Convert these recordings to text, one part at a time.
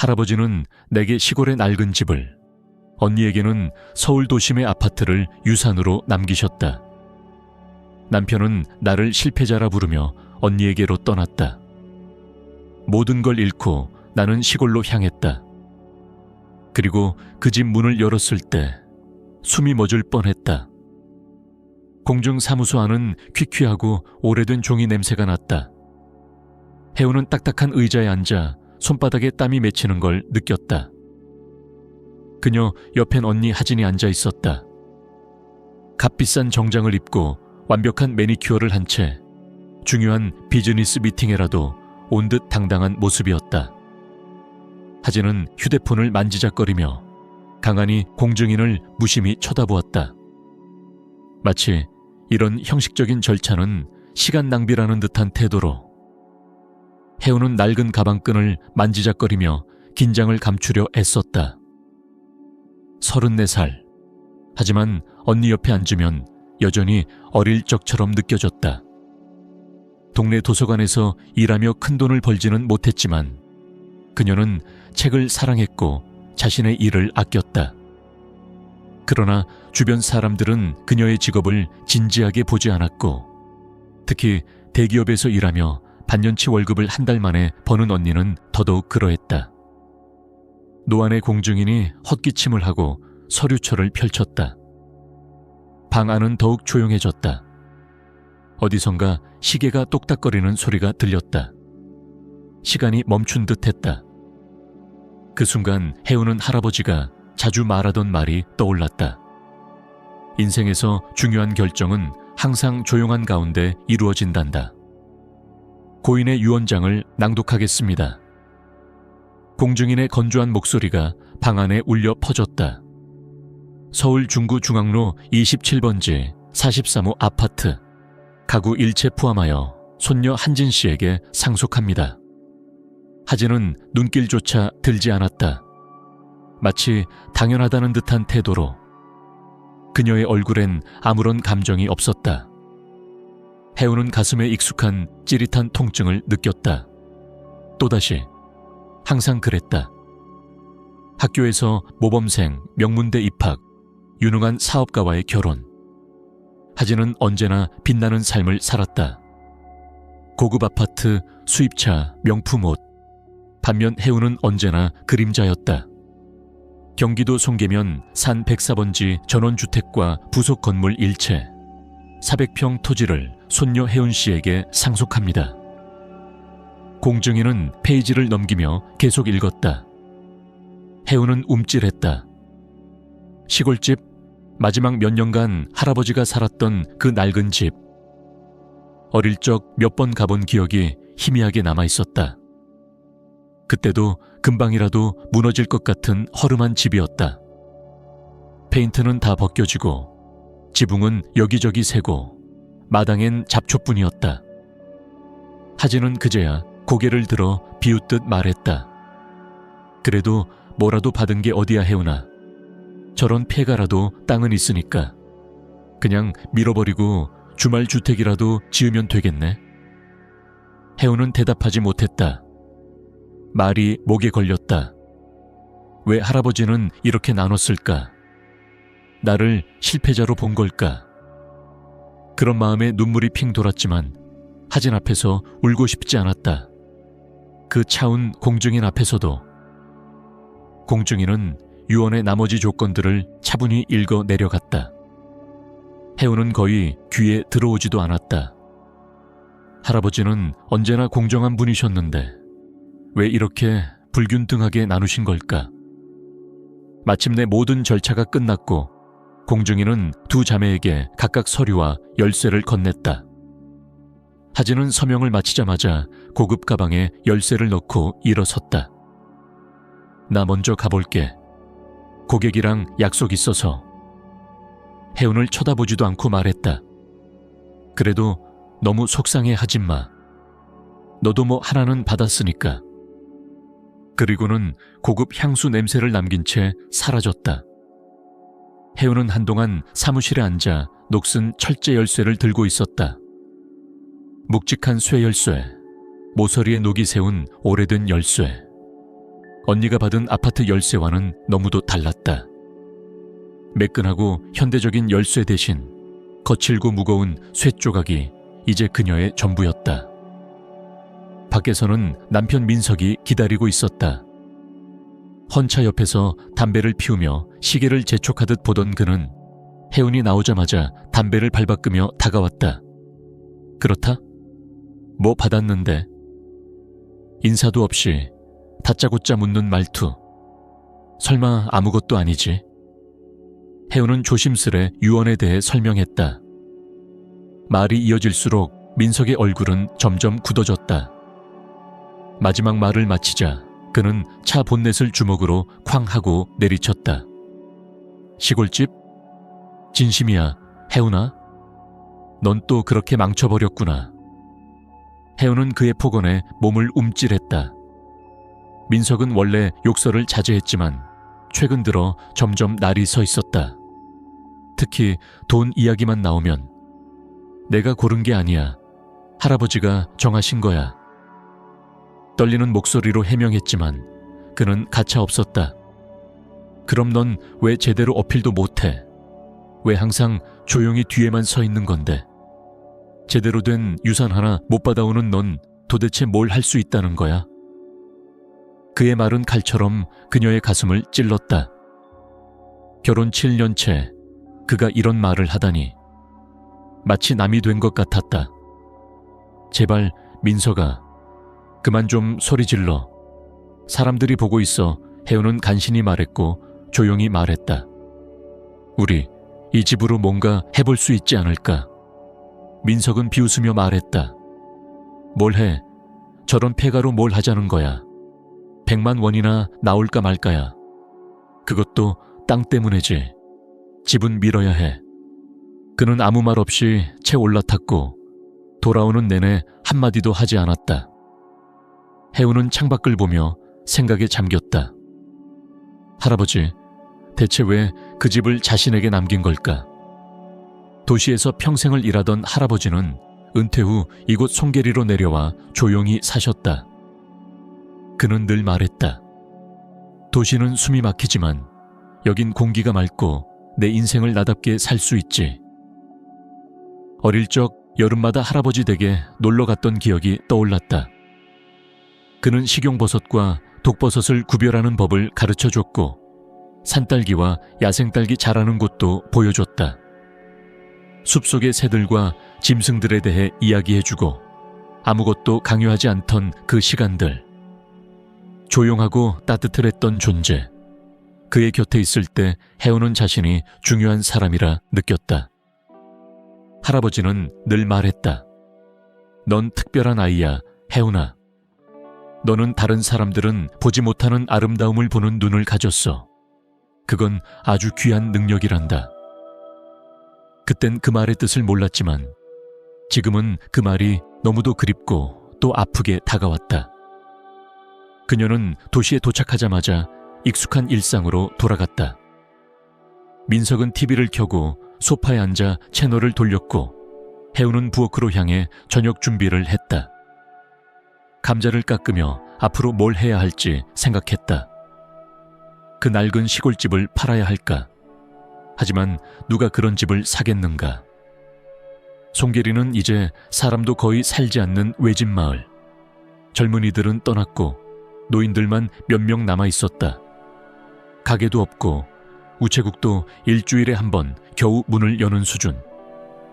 할아버지는 내게 시골의 낡은 집을, 언니에게는 서울 도심의 아파트를 유산으로 남기셨다. 남편은 나를 실패자라 부르며 언니에게로 떠났다. 모든 걸 잃고 나는 시골로 향했다. 그리고 그 집 문을 열었을 때 숨이 멎을 뻔했다. 공중사무소 안은 퀴퀴하고 오래된 종이 냄새가 났다. 혜우는 딱딱한 의자에 앉아 손바닥에 땀이 맺히는 걸 느꼈다. 그녀 옆엔 언니 하진이 앉아 있었다. 값비싼 정장을 입고 완벽한 매니큐어를 한 채 중요한 비즈니스 미팅에라도 온 듯 당당한 모습이었다. 하진은 휴대폰을 만지작거리며 강한이 공증인을 무심히 쳐다보았다. 마치 이런 형식적인 절차는 시간 낭비라는 듯한 태도로. 혜우는 낡은 가방끈을 만지작거리며 긴장을 감추려 애썼다. 34살. 하지만 언니 옆에 앉으면 여전히 어릴 적처럼 느껴졌다. 동네 도서관에서 일하며 큰돈을 벌지는 못했지만 그녀는 책을 사랑했고 자신의 일을 아꼈다. 그러나 주변 사람들은 그녀의 직업을 진지하게 보지 않았고, 특히 대기업에서 일하며 반년치 월급을 한 달 만에 버는 언니는 더더욱 그러했다. 노안의 공증인이 헛기침을 하고 서류철을 펼쳤다. 방 안은 더욱 조용해졌다. 어디선가 시계가 똑딱거리는 소리가 들렸다. 시간이 멈춘 듯했다. 그 순간 혜우는 할아버지가 자주 말하던 말이 떠올랐다. 인생에서 중요한 결정은 항상 조용한 가운데 이루어진단다. 고인의 유언장을 낭독하겠습니다. 공증인의 건조한 목소리가 방 안에 울려 퍼졌다. 서울 중구중앙로 27번지 43호 아파트. 가구 일체 포함하여 손녀 한진 씨에게 상속합니다. 하진은 눈길조차 들지 않았다. 마치 당연하다는 듯한 태도로. 그녀의 얼굴엔 아무런 감정이 없었다. 혜우는 가슴에 익숙한 찌릿한 통증을 느꼈다. 또다시 항상 그랬다. 학교에서 모범생, 명문대 입학, 유능한 사업가와의 결혼. 하진은 언제나 빛나는 삶을 살았다. 고급 아파트, 수입차, 명품 옷. 반면 혜우는 언제나 그림자였다. 경기도 송계면 산 104번지 전원주택과 부속 건물 일체 400평 토지를 손녀 혜운 씨에게 상속합니다. 공증인은 페이지를 넘기며 계속 읽었다. 혜우는 움찔했다. 시골집, 마지막 몇 년간 할아버지가 살았던 그 낡은 집. 어릴 적 몇 번 가본 기억이 희미하게 남아있었다. 그때도 금방이라도 무너질 것 같은 허름한 집이었다. 페인트는 다 벗겨지고 지붕은 여기저기 새고 마당엔 잡초뿐이었다. 하진은 그제야 고개를 들어 비웃듯 말했다. 그래도 뭐라도 받은 게 어디야 혜우나. 저런 폐가라도 땅은 있으니까 그냥 밀어버리고 주말주택이라도 지으면 되겠네. 혜우는 대답하지 못했다. 말이 목에 걸렸다. 왜 할아버지는 이렇게 나눴을까? 나를 실패자로 본 걸까? 그런 마음에 눈물이 핑 돌았지만 하진 앞에서 울고 싶지 않았다. 그 차운 공증인 앞에서도. 공증인은 유언의 나머지 조건들을 차분히 읽어 내려갔다. 혜우는 거의 귀에 들어오지도 않았다. 할아버지는 언제나 공정한 분이셨는데 왜 이렇게 불균등하게 나누신 걸까? 마침내 모든 절차가 끝났고 공증인은 두 자매에게 각각 서류와 열쇠를 건넸다. 하진은 서명을 마치자마자 고급 가방에 열쇠를 넣고 일어섰다. 나 먼저 가볼게. 고객이랑 약속 있어서. 혜운을 쳐다보지도 않고 말했다. 그래도 너무 속상해 하지 마. 너도 뭐 하나는 받았으니까. 그리고는 고급 향수 냄새를 남긴 채 사라졌다. 혜운은 한동안 사무실에 앉아 녹슨 철제 열쇠를 들고 있었다. 묵직한 쇠열쇠, 모서리에 녹이 세운 오래된 열쇠. 언니가 받은 아파트 열쇠와는 너무도 달랐다. 매끈하고 현대적인 열쇠 대신 거칠고 무거운 쇠 조각이 이제 그녀의 전부였다. 밖에서는 남편 민석이 기다리고 있었다. 헌차 옆에서 담배를 피우며 시계를 재촉하듯 보던 그는 혜운이 나오자마자 담배를 발바꾸며 다가왔다. 그렇다? 뭐 받았는데? 인사도 없이 다짜고짜 묻는 말투. 설마 아무것도 아니지? 혜운은 조심스레 유언에 대해 설명했다. 말이 이어질수록 민석의 얼굴은 점점 굳어졌다. 마지막 말을 마치자 그는 차 본넷을 주먹으로 쾅 하고 내리쳤다. 시골집? 진심이야, 혜운아? 넌 또 그렇게 망쳐버렸구나. 혜운은 그의 폭언에 몸을 움찔했다. 민석은 원래 욕설을 자제했지만 최근 들어 점점 날이 서 있었다. 특히 돈 이야기만 나오면 내가 고른 게 아니야. 할아버지가 정하신 거야. 떨리는 목소리로 해명했지만 그는 가차없었다. 그럼 넌 왜 제대로 어필도 못해? 왜 항상 조용히 뒤에만 서 있는 건데? 제대로 된 유산 하나 못 받아오는 넌 도대체 뭘 할 수 있다는 거야? 그의 말은 칼처럼 그녀의 가슴을 찔렀다. 결혼 7년째 그가 이런 말을 하다니 마치 남이 된 것 같았다. 제발 민석아, 그만 좀 소리 질러. 사람들이 보고 있어. 혜운은 간신히 말했고 조용히 말했다. 우리 이 집으로 뭔가 해볼 수 있지 않을까? 민석은 비웃으며 말했다. 뭘 해? 저런 폐가로 뭘 하자는 거야? 100만 원이나 나올까 말까야. 그것도 땅 때문이지. 집은 밀어야 해. 그는 아무 말 없이 채 올라탔고 돌아오는 내내 한마디도 하지 않았다. 혜운은 창밖을 보며 생각에 잠겼다. 할아버지, 대체 왜 그 집을 자신에게 남긴 걸까? 도시에서 평생을 일하던 할아버지는 은퇴 후 이곳 송계리로 내려와 조용히 사셨다. 그는 늘 말했다. 도시는 숨이 막히지만 여긴 공기가 맑고 내 인생을 나답게 살 수 있지. 어릴 적 여름마다 할아버지 댁에 놀러 갔던 기억이 떠올랐다. 그는 식용버섯과 독버섯을 구별하는 법을 가르쳐줬고 산딸기와 야생딸기 자라는 곳도 보여줬다. 숲속의 새들과 짐승들에 대해 이야기해주고 아무것도 강요하지 않던 그 시간들. 조용하고 따뜻했던 존재. 그의 곁에 있을 때 혜운은 자신이 중요한 사람이라 느꼈다. 할아버지는 늘 말했다. 넌 특별한 아이야, 혜운아. 너는 다른 사람들은 보지 못하는 아름다움을 보는 눈을 가졌어. 그건 아주 귀한 능력이란다. 그땐 그 말의 뜻을 몰랐지만 지금은 그 말이 너무도 그립고 또 아프게 다가왔다. 그녀는 도시에 도착하자마자 익숙한 일상으로 돌아갔다. 민석은 TV를 켜고 소파에 앉아 채널을 돌렸고 혜운은 부엌으로 향해 저녁 준비를 했다. 감자를 깎으며 앞으로 뭘 해야 할지 생각했다. 그 낡은 시골집을 팔아야 할까? 하지만 누가 그런 집을 사겠는가? 송계리는 이제 사람도 거의 살지 않는 외진 마을. 젊은이들은 떠났고 노인들만 몇 명 남아 있었다. 가게도 없고 우체국도 일주일에 한 번 겨우 문을 여는 수준.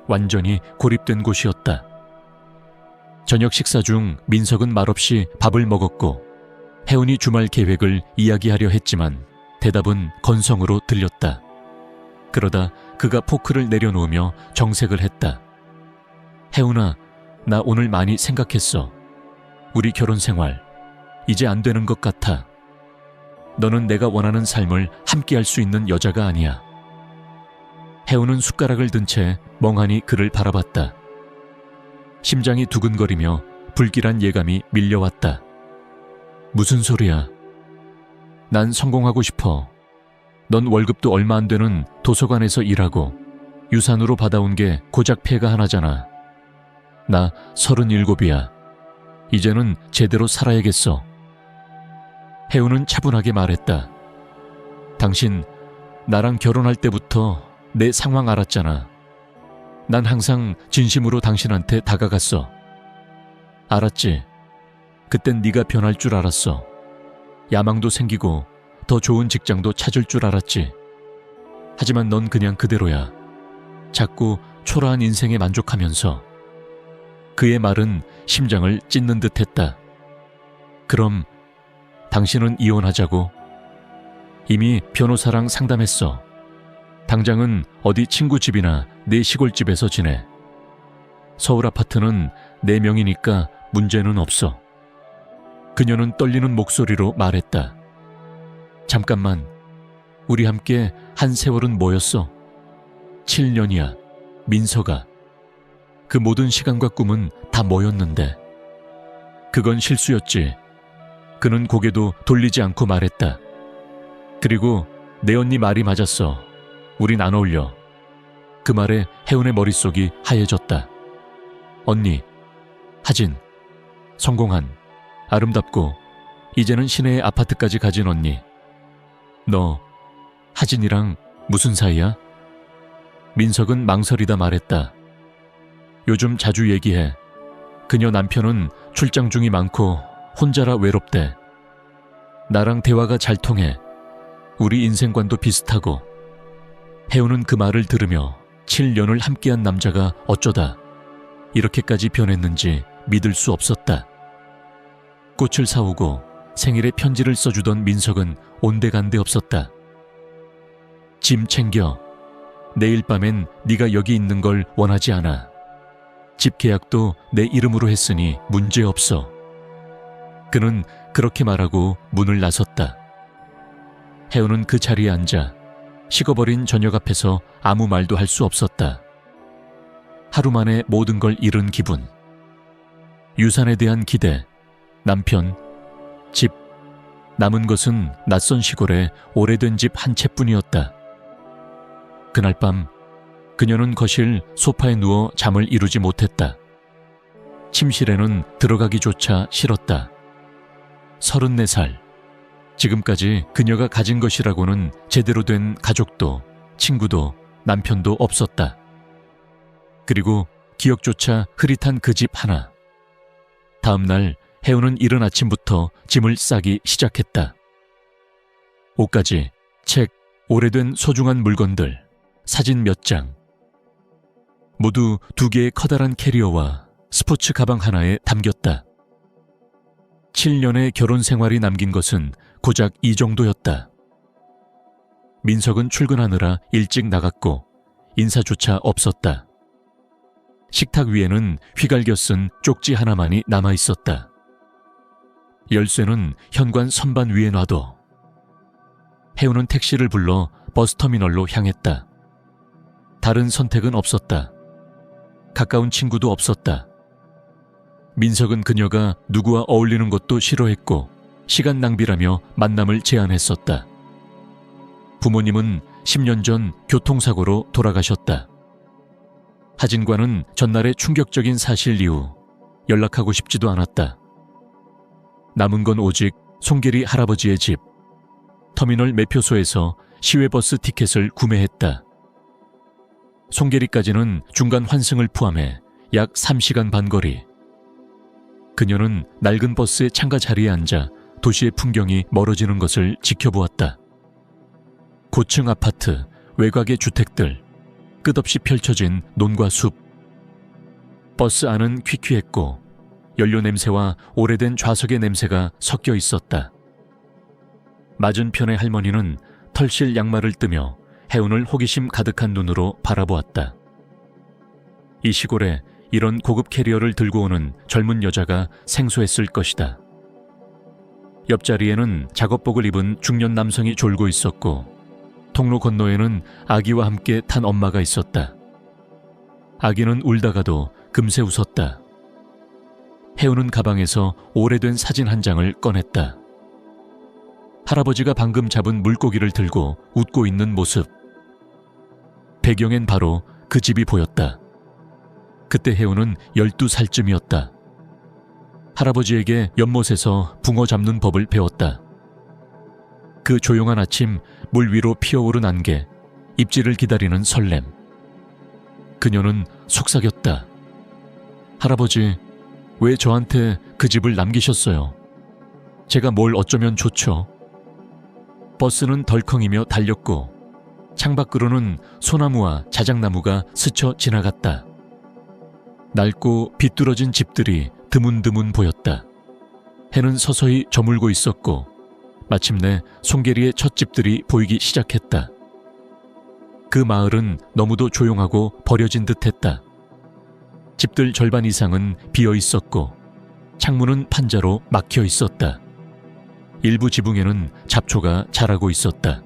완전히 고립된 곳이었다. 저녁 식사 중 민석은 말없이 밥을 먹었고 혜운이 주말 계획을 이야기하려 했지만 대답은 건성으로 들렸다. 그러다 그가 포크를 내려놓으며 정색을 했다. 혜운아, 나 오늘 많이 생각했어. 우리 결혼 생활 이제 안 되는 것 같아. 너는 내가 원하는 삶을 함께할 수 있는 여자가 아니야. 혜운은 숟가락을 든 채 멍하니 그를 바라봤다. 심장이 두근거리며 불길한 예감이 밀려왔다. 무슨 소리야? 난 성공하고 싶어. 넌 월급도 얼마 안 되는 도서관에서 일하고 유산으로 받아온 게 고작 폐가 하나잖아. 나 37이야. 이제는 제대로 살아야겠어. 혜우는 차분하게 말했다. 당신 나랑 결혼할 때부터 내 상황 알았잖아. 난 항상 진심으로 당신한테 다가갔어. 알았지? 그땐 네가 변할 줄 알았어. 야망도 생기고 더 좋은 직장도 찾을 줄 알았지. 하지만 넌 그냥 그대로야. 자꾸 초라한 인생에 만족하면서. 그의 말은 심장을 찢는 듯 했다. 그럼 당신은 이혼하자고? 이미 변호사랑 상담했어. 당장은 어디 친구 집이나 내 시골집에서 지내. 서울 아파트는 내 명이니까 문제는 없어. 그녀는 떨리는 목소리로 말했다. 잠깐만, 우리 함께 한 세월은 뭐였어? 7년이야, 민서가. 그 모든 시간과 꿈은 다 뭐였는데. 그건 실수였지. 그는 고개도 돌리지 않고 말했다. 그리고 내 언니 말이 맞았어. 우린 안 어울려. 그 말에 혜운의 머릿속이 하얘졌다. 언니, 하진, 성공한, 아름답고 이제는 시내의 아파트까지 가진 언니. 너 하진이랑 무슨 사이야? 민석은 망설이다 말했다. 요즘 자주 얘기해. 그녀 남편은 출장 중이 많고 혼자라 외롭대. 나랑 대화가 잘 통해. 우리 인생관도 비슷하고. 혜우는 그 말을 들으며 7년을 함께한 남자가 어쩌다 이렇게까지 변했는지 믿을 수 없었다. 꽃을 사오고 생일에 편지를 써주던 민석은 온데간데 없었다. 짐 챙겨. 내일 밤엔 네가 여기 있는 걸 원하지 않아. 집 계약도 내 이름으로 했으니 문제없어. 그는 그렇게 말하고 문을 나섰다. 혜우는 그 자리에 앉아 식어버린 저녁 앞에서 아무 말도 할 수 없었다. 하루 만에 모든 걸 잃은 기분. 유산에 대한 기대, 남편, 집, 남은 것은 낯선 시골에 오래된 집 한 채뿐이었다. 그날 밤 그녀는 거실 소파에 누워 잠을 이루지 못했다. 침실에는 들어가기조차 싫었다. 34살. 지금까지 그녀가 가진 것이라고는 제대로 된 가족도 친구도 남편도 없었다. 그리고 기억조차 흐릿한 그 집 하나. 다음 날 혜우는 이른 아침부터 짐을 싸기 시작했다. 옷가지, 책, 오래된 소중한 물건들, 사진 몇 장. 모두 2개의 커다란 캐리어와 스포츠 가방 하나에 담겼다. 7년의 결혼 생활이 남긴 것은 고작 이 정도였다. 민석은 출근하느라 일찍 나갔고 인사조차 없었다. 식탁 위에는 휘갈겨 쓴 쪽지 하나만이 남아있었다. 열쇠는 현관 선반 위에 놔둬. 혜우는 택시를 불러 버스터미널로 향했다. 다른 선택은 없었다. 가까운 친구도 없었다. 민석은 그녀가 누구와 어울리는 것도 싫어했고 시간 낭비라며 만남을 제안했었다. 부모님은 10년 전 교통사고로 돌아가셨다. 하진과는 전날의 충격적인 사실 이후 연락하고 싶지도 않았다. 남은 건 오직 송계리 할아버지의 집. 터미널 매표소에서 시외버스 티켓을 구매했다. 송계리까지는 중간 환승을 포함해 약 3시간 반 거리. 그녀는 낡은 버스의 창가 자리에 앉아 도시의 풍경이 멀어지는 것을 지켜보았다. 고층 아파트, 외곽의 주택들, 끝없이 펼쳐진 논과 숲. 버스 안은 퀴퀴했고 연료 냄새와 오래된 좌석의 냄새가 섞여 있었다. 맞은편의 할머니는 털실 양말을 뜨며 혜운을 호기심 가득한 눈으로 바라보았다. 이 시골에 이런 고급 캐리어를 들고 오는 젊은 여자가 생소했을 것이다. 옆자리에는 작업복을 입은 중년 남성이 졸고 있었고 통로 건너에는 아기와 함께 탄 엄마가 있었다. 아기는 울다가도 금세 웃었다. 혜우는 가방에서 오래된 사진 한 장을 꺼냈다. 할아버지가 방금 잡은 물고기를 들고 웃고 있는 모습. 배경엔 바로 그 집이 보였다. 그때 혜우는 12살쯤이었다. 할아버지에게 연못에서 붕어 잡는 법을 배웠다. 그 조용한 아침 물 위로 피어오른 안개, 입질을 기다리는 설렘. 그녀는 속삭였다. 할아버지, 왜 저한테 그 집을 남기셨어요? 제가 뭘 어쩌면 좋죠? 버스는 덜컹이며 달렸고 창밖으로는 소나무와 자작나무가 스쳐 지나갔다. 낡고 비뚤어진 집들이 드문드문 보였다. 해는 서서히 저물고 있었고 마침내 송계리의 첫 집들이 보이기 시작했다. 그 마을은 너무도 조용하고 버려진 듯했다. 집들 절반 이상은 비어 있었고 창문은 판자로 막혀 있었다. 일부 지붕에는 잡초가 자라고 있었다.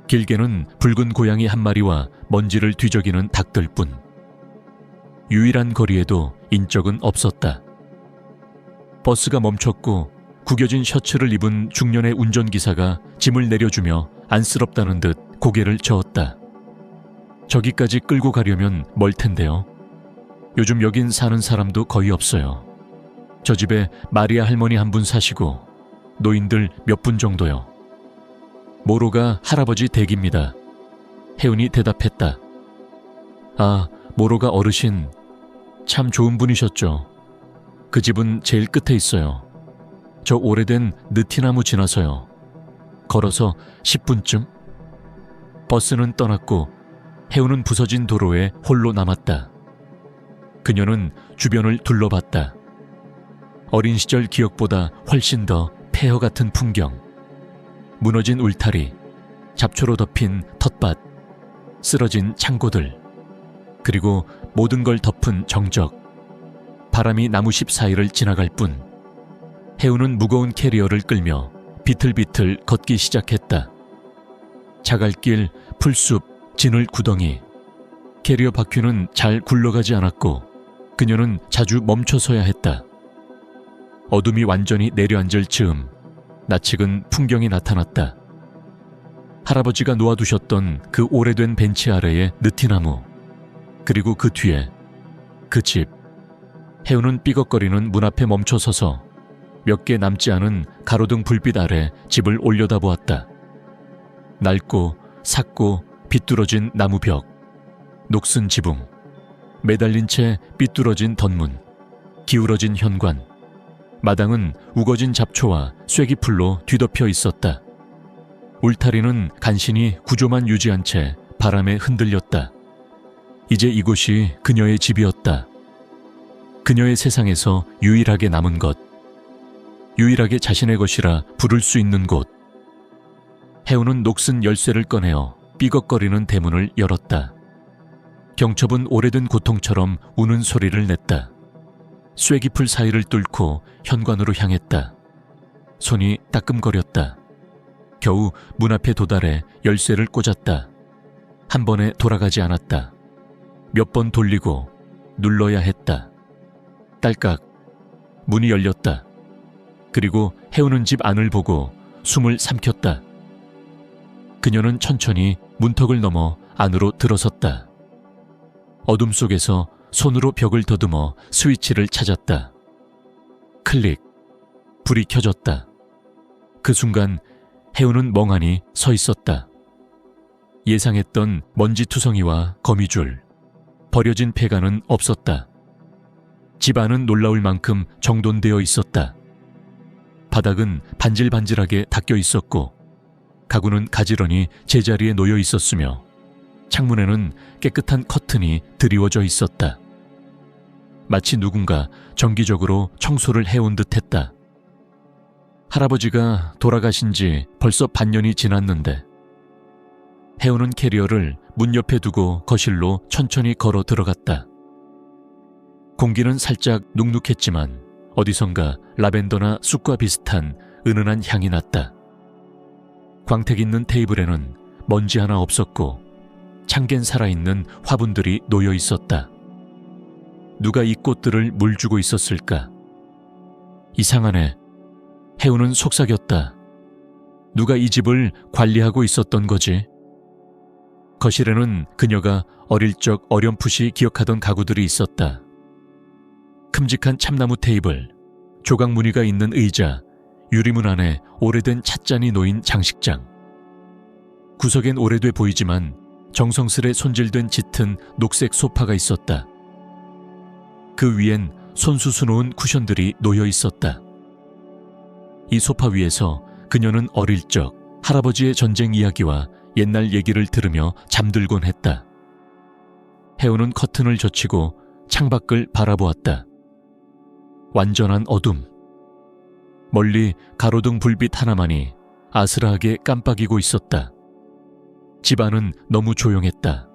길게는 붉은 고양이 한 마리와 먼지를 뒤적이는 닭들뿐. 유일한 거리에도 인적은 없었다. 버스가 멈췄고 구겨진 셔츠를 입은 중년의 운전기사가 짐을 내려주며 안쓰럽다는 듯 고개를 저었다. 저기까지 끌고 가려면 멀 텐데요. 요즘 여긴 사는 사람도 거의 없어요. 저 집에 마리아 할머니 한 분 사시고 노인들 몇 분 정도요. 모로가 할아버지 댁입니다. 혜운이 대답했다. 아, 모로가 어르신 참 좋은 분이셨죠. 그 집은 제일 끝에 있어요. 저 오래된 느티나무 지나서요. 걸어서 10분쯤? 버스는 떠났고 혜운은 부서진 도로에 홀로 남았다. 그녀는 주변을 둘러봤다. 어린 시절 기억보다 훨씬 더 폐허 같은 풍경. 무너진 울타리, 잡초로 덮인 텃밭, 쓰러진 창고들, 그리고 모든 걸 덮은 정적. 바람이 나무십 사이를 지나갈 뿐. 혜우는 무거운 캐리어를 끌며 비틀비틀 걷기 시작했다. 자갈길, 풀숲, 진을 구덩이. 캐리어 바퀴는 잘 굴러가지 않았고 그녀는 자주 멈춰서야 했다. 어둠이 완전히 내려앉을 즈음 낯익은 풍경이 나타났다. 할아버지가 놓아두셨던 그 오래된 벤치 아래의 느티나무, 그리고 그 뒤에 그 집. 혜우는 삐걱거리는 문 앞에 멈춰서서 몇 개 남지 않은 가로등 불빛 아래 집을 올려다보았다. 낡고 삭고 비뚤어진 나무벽, 녹슨 지붕, 매달린 채 삐뚤어진 덧문, 기울어진 현관. 마당은 우거진 잡초와 쐐기풀로 뒤덮여 있었다. 울타리는 간신히 구조만 유지한 채 바람에 흔들렸다. 이제 이곳이 그녀의 집이었다. 그녀의 세상에서 유일하게 남은 것, 유일하게 자신의 것이라 부를 수 있는 곳. 혜우는 녹슨 열쇠를 꺼내어 삐걱거리는 대문을 열었다. 경첩은 오래된 고통처럼 우는 소리를 냈다. 쐐기풀 사이를 뚫고 현관으로 향했다. 손이 따끔거렸다. 겨우 문 앞에 도달해 열쇠를 꽂았다. 한 번에 돌아가지 않았다. 몇 번 돌리고 눌러야 했다. 딸깍, 문이 열렸다. 그리고 혜우는 집 안을 보고 숨을 삼켰다. 그녀는 천천히 문턱을 넘어 안으로 들어섰다. 어둠 속에서 손으로 벽을 더듬어 스위치를 찾았다. 클릭, 불이 켜졌다. 그 순간 혜우는 멍하니 서 있었다. 예상했던 먼지투성이와 거미줄, 버려진 폐가는 없었다. 집 안은 놀라울 만큼 정돈되어 있었다. 바닥은 반질반질하게 닦여 있었고 가구는 가지런히 제자리에 놓여 있었으며 창문에는 깨끗한 커튼이 드리워져 있었다. 마치 누군가 정기적으로 청소를 해온 듯했다. 할아버지가 돌아가신 지 벌써 반년이 지났는데. 혜우는 캐리어를 문 옆에 두고 거실로 천천히 걸어 들어갔다. 공기는 살짝 눅눅했지만 어디선가 라벤더나 쑥과 비슷한 은은한 향이 났다. 광택 있는 테이블에는 먼지 하나 없었고 창겐 살아있는 화분들이 놓여 있었다. 누가 이 꽃들을 물 주고 있었을까? 이상하네. 혜우는 속삭였다. 누가 이 집을 관리하고 있었던 거지? 거실에는 그녀가 어릴 적 어렴풋이 기억하던 가구들이 있었다. 큼직한 참나무 테이블, 조각 무늬가 있는 의자, 유리문 안에 오래된 찻잔이 놓인 장식장. 구석엔 오래돼 보이지만 정성스레 손질된 짙은 녹색 소파가 있었다. 그 위엔 손수 수놓은 쿠션들이 놓여 있었다. 이 소파 위에서 그녀는 어릴 적 할아버지의 전쟁 이야기와 옛날 얘기를 들으며 잠들곤 했다. 혜우는 커튼을 젖히고 창밖을 바라보았다. 완전한 어둠. 멀리 가로등 불빛 하나만이 아스라하게 깜빡이고 있었다. 집안은 너무 조용했다.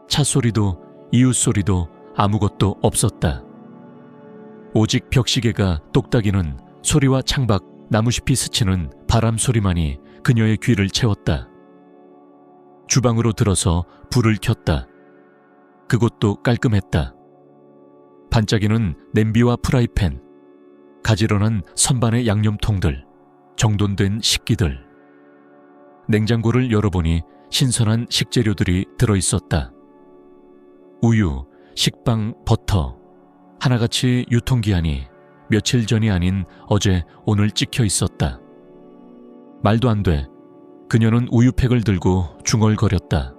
차 소리도 이웃 소리도 아무것도 없었다. 오직 벽시계가 똑딱이는 소리와 창밖 나무잎이 스치는 바람 소리만이 그녀의 귀를 채웠다. 주방으로 들어서 불을 켰다. 그곳도 깔끔했다. 반짝이는 냄비와 프라이팬, 가지런한 선반의 양념통들, 정돈된 식기들. 냉장고를 열어보니 신선한 식재료들이 들어있었다. 우유, 식빵, 버터, 하나같이 유통기한이 며칠 전이 아닌 어제, 오늘 찍혀 있었다. 말도 안 돼. 그녀는 우유팩을 들고 중얼거렸다.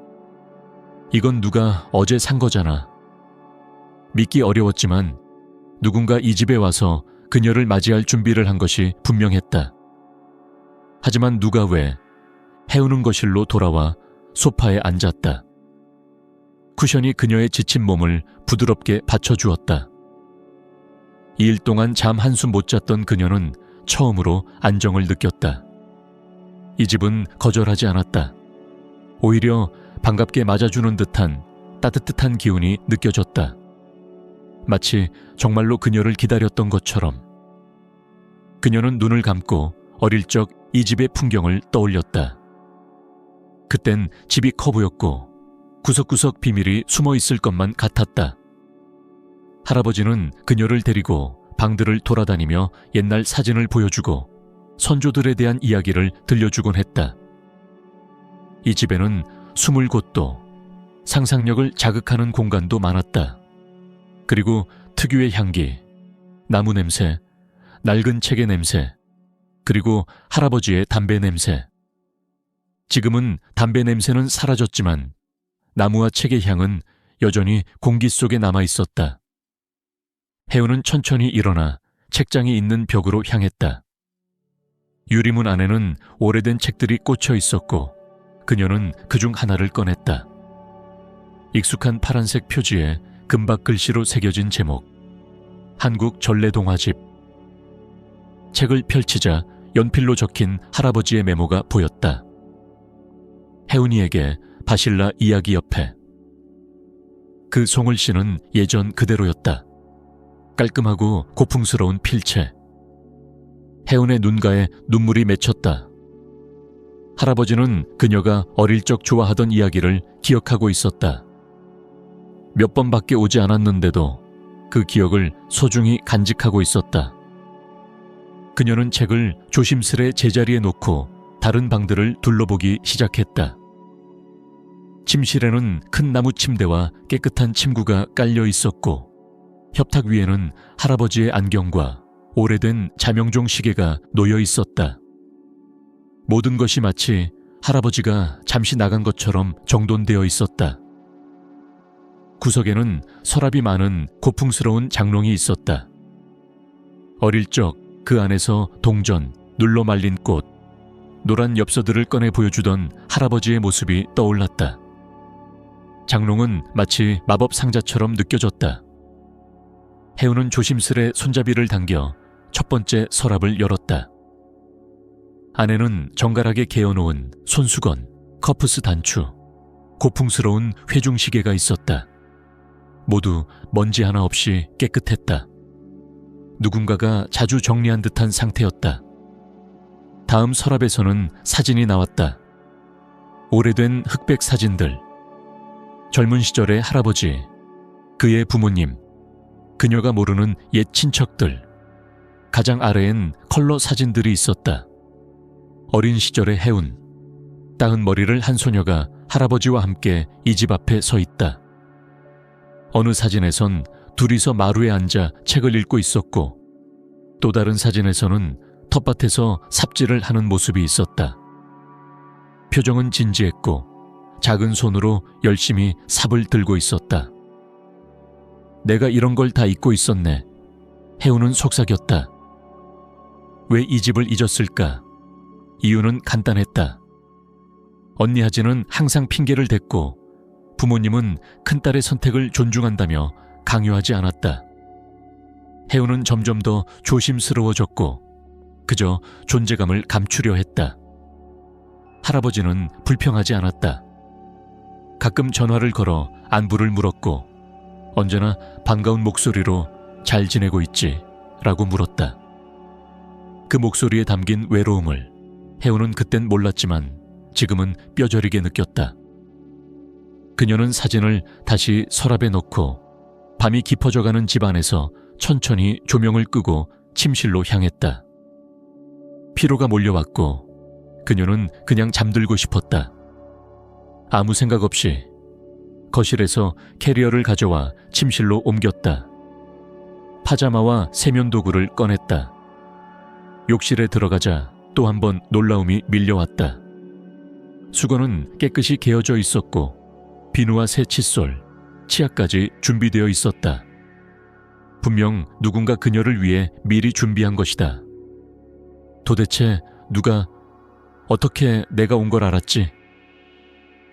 이건 누가 어제 산 거잖아. 믿기 어려웠지만 누군가 이 집에 와서 그녀를 맞이할 준비를 한 것이 분명했다. 하지만 누가 왜 해우는 거실로 돌아와 소파에 앉았다. 쿠션이 그녀의 지친 몸을 부드럽게 받쳐주었다. 2일 동안 잠 한숨 못 잤던 그녀는 처음으로 안정을 느꼈다. 이 집은 거절하지 않았다. 오히려 반갑게 맞아주는 듯한 따뜻한 기운이 느껴졌다. 마치 정말로 그녀를 기다렸던 것처럼. 그녀는 눈을 감고 어릴 적 이 집의 풍경을 떠올렸다. 그땐 집이 커 보였고 구석구석 비밀이 숨어 있을 것만 같았다. 할아버지는 그녀를 데리고 방들을 돌아다니며 옛날 사진을 보여주고 선조들에 대한 이야기를 들려주곤 했다. 이 집에는 숨을 곳도 상상력을 자극하는 공간도 많았다. 그리고 특유의 향기, 나무 냄새, 낡은 책의 냄새, 그리고 할아버지의 담배 냄새. 지금은 담배 냄새는 사라졌지만 나무와 책의 향은 여전히 공기 속에 남아 있었다. 혜우는 천천히 일어나 책장이 있는 벽으로 향했다. 유리문 안에는 오래된 책들이 꽂혀 있었고 그녀는 그중 하나를 꺼냈다. 익숙한 파란색 표지에 금박 글씨로 새겨진 제목, 한국 전래동화집. 책을 펼치자 연필로 적힌 할아버지의 메모가 보였다. 혜운이에게 바실라 이야기 옆에. 그 송을씨는 예전 그대로였다. 깔끔하고 고풍스러운 필체. 혜운의 눈가에 눈물이 맺혔다. 할아버지는 그녀가 어릴 적 좋아하던 이야기를 기억하고 있었다. 몇 번밖에 오지 않았는데도 그 기억을 소중히 간직하고 있었다. 그녀는 책을 조심스레 제자리에 놓고 다른 방들을 둘러보기 시작했다. 침실에는 큰 나무 침대와 깨끗한 침구가 깔려 있었고 협탁 위에는 할아버지의 안경과 오래된 자명종 시계가 놓여 있었다. 모든 것이 마치 할아버지가 잠시 나간 것처럼 정돈되어 있었다. 구석에는 서랍이 많은 고풍스러운 장롱이 있었다. 어릴 적 그 안에서 동전, 눌러 말린 꽃, 노란 엽서들을 꺼내 보여주던 할아버지의 모습이 떠올랐다. 장롱은 마치 마법 상자처럼 느껴졌다. 혜우는 조심스레 손잡이를 당겨 첫 번째 서랍을 열었다. 안에는 정갈하게 개어놓은 손수건, 커프스 단추, 고풍스러운 회중시계가 있었다. 모두 먼지 하나 없이 깨끗했다. 누군가가 자주 정리한 듯한 상태였다. 다음 서랍에서는 사진이 나왔다. 오래된 흑백 사진들, 젊은 시절의 할아버지, 그의 부모님, 그녀가 모르는 옛 친척들, 가장 아래엔 컬러 사진들이 있었다. 어린 시절의 혜운, 따은 머리를 한 소녀가 할아버지와 함께 이 집 앞에 서 있다. 어느 사진에선 둘이서 마루에 앉아 책을 읽고 있었고 또 다른 사진에서는 텃밭에서 삽질을 하는 모습이 있었다. 표정은 진지했고 작은 손으로 열심히 삽을 들고 있었다. 내가 이런 걸 다 잊고 있었네. 해우는 속삭였다. 왜 이 집을 잊었을까? 이유는 간단했다. 언니 하진은 항상 핑계를 댔고 부모님은 큰딸의 선택을 존중한다며 강요하지 않았다. 해우는 점점 더 조심스러워졌고 그저 존재감을 감추려 했다. 할아버지는 불평하지 않았다. 가끔 전화를 걸어 안부를 물었고 언제나 반가운 목소리로 잘 지내고 있지? 라고 물었다. 그 목소리에 담긴 외로움을 해우는 그땐 몰랐지만 지금은 뼈저리게 느꼈다. 그녀는 사진을 다시 서랍에 넣고 밤이 깊어져가는 집 안에서 천천히 조명을 끄고 침실로 향했다. 피로가 몰려왔고 그녀는 그냥 잠들고 싶었다. 아무 생각 없이 거실에서 캐리어를 가져와 침실로 옮겼다. 파자마와 세면도구를 꺼냈다. 욕실에 들어가자 또 한 번 놀라움이 밀려왔다. 수건은 깨끗이 개어져 있었고 비누와 새 칫솔, 치약까지 준비되어 있었다. 분명 누군가 그녀를 위해 미리 준비한 것이다. 도대체 누가, 어떻게 내가 온 걸 알았지?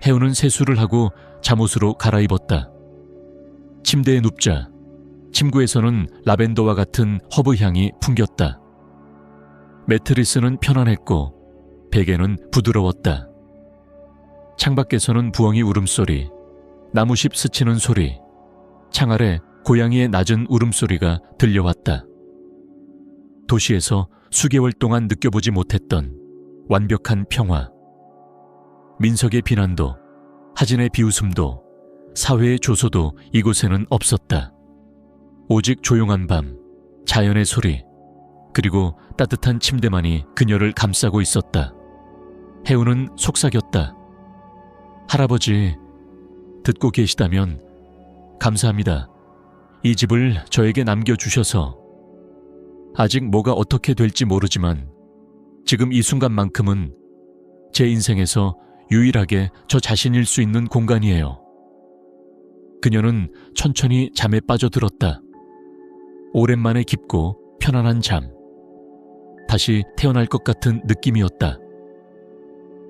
해우는 세수를 하고 잠옷으로 갈아입었다. 침대에 눕자 침구에서는 라벤더와 같은 허브 향이 풍겼다. 매트리스는 편안했고 베개는 부드러웠다. 창밖에서는 부엉이 울음소리, 나무십 스치는 소리, 창 아래 고양이의 낮은 울음소리가 들려왔다. 도시에서 수개월 동안 느껴보지 못했던 완벽한 평화. 민석의 비난도, 하진의 비웃음도, 사회의 조소도 이곳에는 없었다. 오직 조용한 밤, 자연의 소리, 그리고 따뜻한 침대만이 그녀를 감싸고 있었다. 해우는 속삭였다. 할아버지, 듣고 계시다면 감사합니다. 이 집을 저에게 남겨주셔서. 아직 뭐가 어떻게 될지 모르지만 지금 이 순간만큼은 제 인생에서 유일하게 저 자신일 수 있는 공간이에요. 그녀는 천천히 잠에 빠져들었다. 오랜만에 깊고 편안한 잠. 다시 태어날 것 같은 느낌이었다.